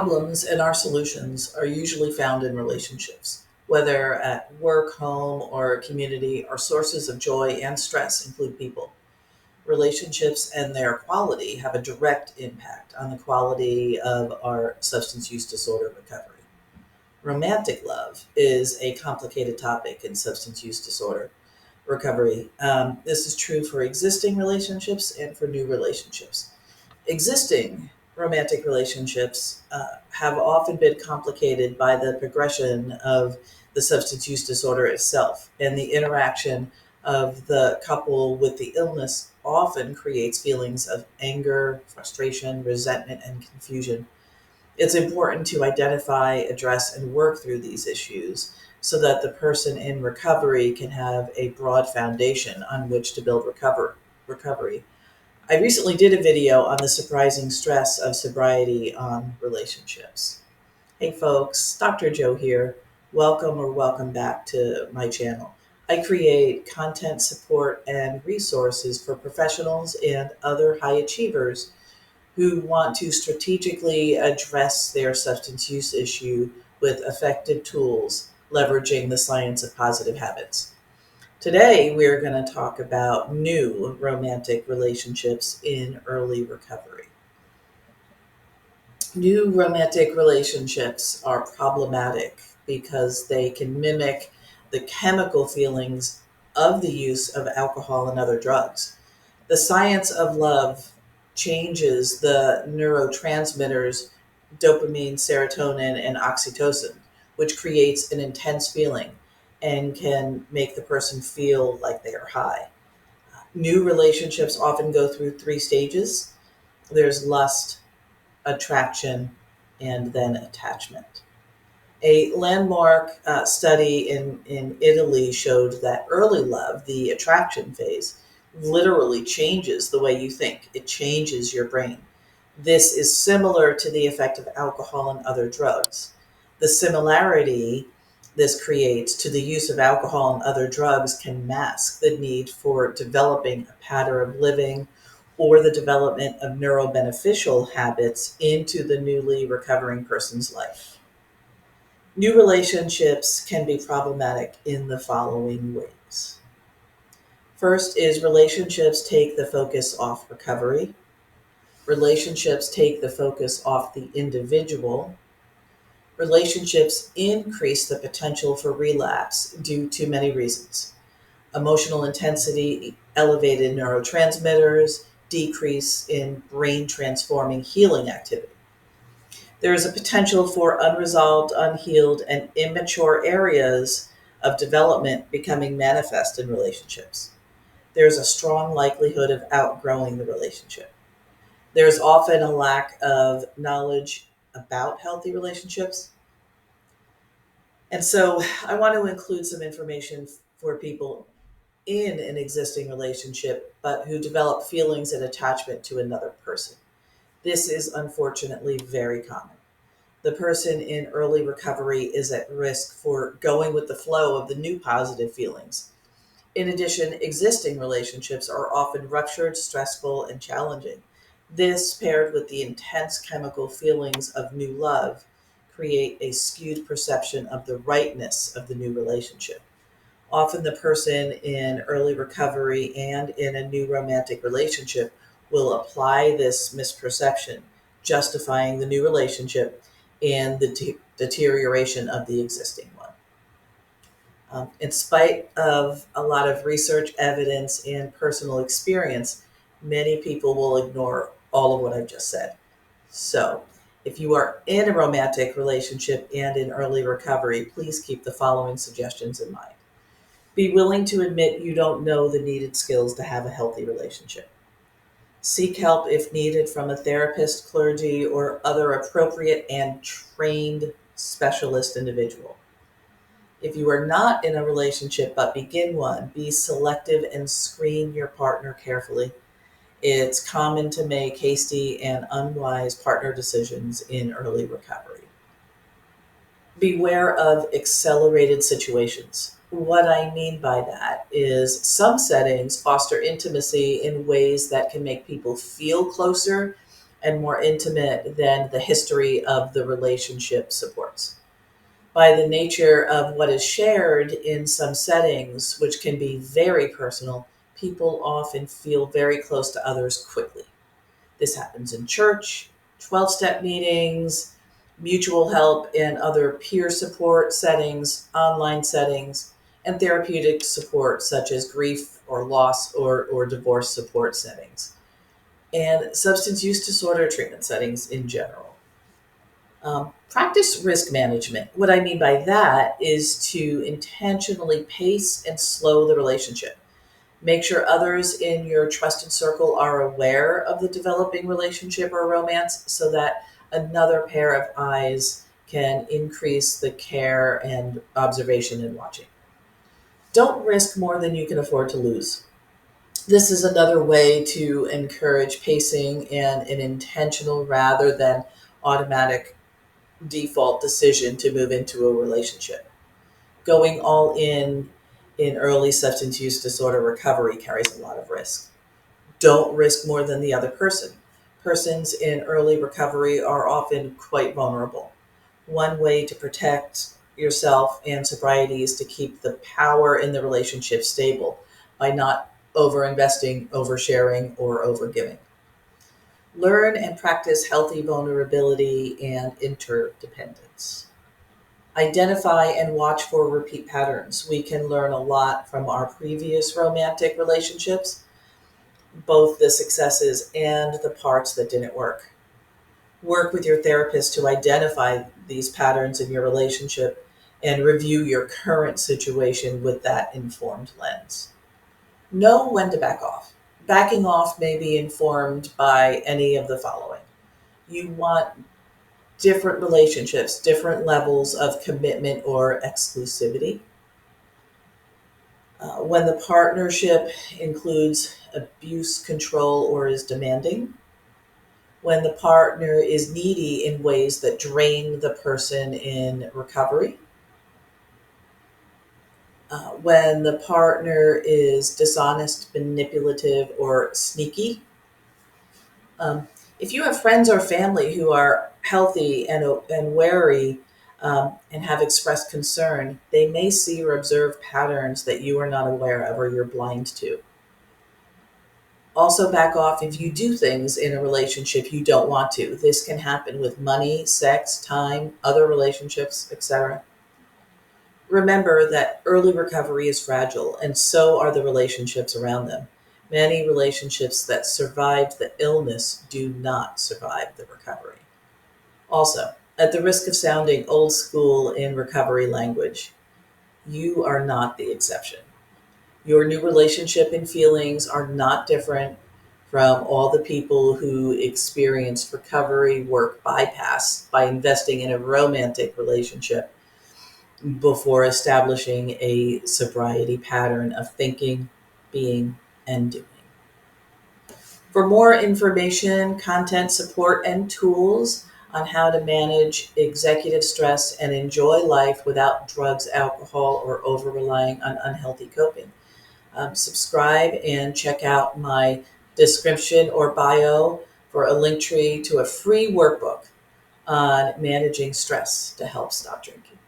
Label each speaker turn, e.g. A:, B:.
A: problems and our solutions are usually found in relationships. Whether at work, home, or community, our sources of joy and stress include people. Relationships and their quality have a direct impact on the quality of our substance use disorder recovery. Romantic love is a complicated topic in substance use disorder recovery. This is true for existing relationships and for new relationships. Existing romantic relationships have often been complicated by the progression of the substance use disorder itself, and the interaction of the couple with the illness often creates feelings of anger, frustration, resentment, and confusion. It's important to identify, address, and work through these issues so that the person in recovery can have a broad foundation on which to build recovery. I recently did a video on the surprising stress of sobriety on relationships. Hey folks, Dr. Joe here. Welcome back to my channel. I create content support and resources for professionals and other high achievers who want to strategically address their substance use issue with effective tools, leveraging the science of positive habits. Today, we're going to talk about new romantic relationships in early recovery. New romantic relationships are problematic because they can mimic the chemical feelings of the use of alcohol and other drugs. The science of love changes the neurotransmitters dopamine, serotonin, and oxytocin, which creates an intense feeling and can make the person feel like they are high. New relationships often go through three stages. There's lust, attraction, and then attachment. A landmark study in Italy showed that early love, the attraction phase, literally changes the way you think. It changes your brain. This is similar to the effect of alcohol and other drugs. The similarity this creates to the use of alcohol and other drugs can mask the need for developing a pattern of living or the development of neurobeneficial habits into the newly recovering person's life. New relationships can be problematic in the following ways. First is relationships take the focus off recovery. Relationships take the focus off the individual. Relationships increase the potential for relapse due to many reasons. Emotional intensity, elevated neurotransmitters, decrease in brain transforming healing activity. There is a potential for unresolved, unhealed, and immature areas of development becoming manifest in relationships. There's a strong likelihood of outgrowing the relationship. There's often a lack of knowledge about healthy relationships. And so I want to include some information for people in an existing relationship, but who develop feelings and attachment to another person. This is unfortunately very common. The person in early recovery is at risk for going with the flow of the new positive feelings. In addition, existing relationships are often ruptured, stressful, and challenging. This, paired with the intense chemical feelings of new love, create a skewed perception of the rightness of the new relationship. Often the person in early recovery and in a new romantic relationship will apply this misperception, justifying the new relationship and the deterioration of the existing one. In spite of a lot of research evidence and personal experience, many people will ignore all of what I've just said. So, if you are in a romantic relationship and in early recovery, please keep the following suggestions in mind. Be willing to admit you don't know the needed skills to have a healthy relationship. Seek help if needed from a therapist, clergy, or other appropriate and trained specialist individual. If you are not in a relationship but begin one, be selective and screen your partner carefully. It's common to make hasty and unwise partner decisions in early recovery. Beware of accelerated situations. What I mean by that is some settings foster intimacy in ways that can make people feel closer and more intimate than the history of the relationship supports. By the nature of what is shared in some settings, which can be very personal, people often feel very close to others quickly. This happens in church, 12 step meetings, mutual help and other peer support settings, online settings, and therapeutic support such as grief or loss or divorce support settings, and substance use disorder treatment settings in general. Practice risk management. What I mean by that is to intentionally pace and slow the relationship. Make sure others in your trusted circle are aware of the developing relationship or romance so that another pair of eyes can increase the care and observation and watching. Don't risk more than you can afford to lose. This is another way to encourage pacing and an intentional rather than automatic default decision to move into a relationship. Going all in early substance use disorder recovery carries a lot of risk. Don't risk more than the other person. Persons in early recovery are often quite vulnerable. One way to protect yourself and sobriety is to keep the power in the relationship stable by not over-investing, oversharing, or overgiving. Learn and practice healthy vulnerability and interdependence. Identify and watch for repeat patterns. We can learn a lot from our previous romantic relationships, both the successes and the parts that didn't work. Work with your therapist to identify these patterns in your relationship and review your current situation with that informed lens. Know when to back off. Backing off may be informed by any of the following. You want different relationships, different levels of commitment or exclusivity. When the partnership includes abuse, control, or is demanding. When the partner is needy in ways that drain the person in recovery. When the partner is dishonest, manipulative, or sneaky. Um, if you have friends or family who are healthy and wary and have expressed concern, they may see or observe patterns that you are not aware of or you're blind to. Also, back off if you do things in a relationship you don't want to. This can happen with money, sex, time, other relationships, etc. Remember that early recovery is fragile, and so are the relationships around them. Many relationships that survived the illness do not survive the recovery. Also, at the risk of sounding old school in recovery language, you are not the exception. Your new relationship and feelings are not different from all the people who experienced recovery work bypass by investing in a romantic relationship before establishing a sobriety pattern of thinking, being, and doing. For more information, content support, and tools on how to manage executive stress and enjoy life without drugs, alcohol, or over relying on unhealthy coping, subscribe and check out my description or bio for a link tree to a free workbook on managing stress to help stop drinking.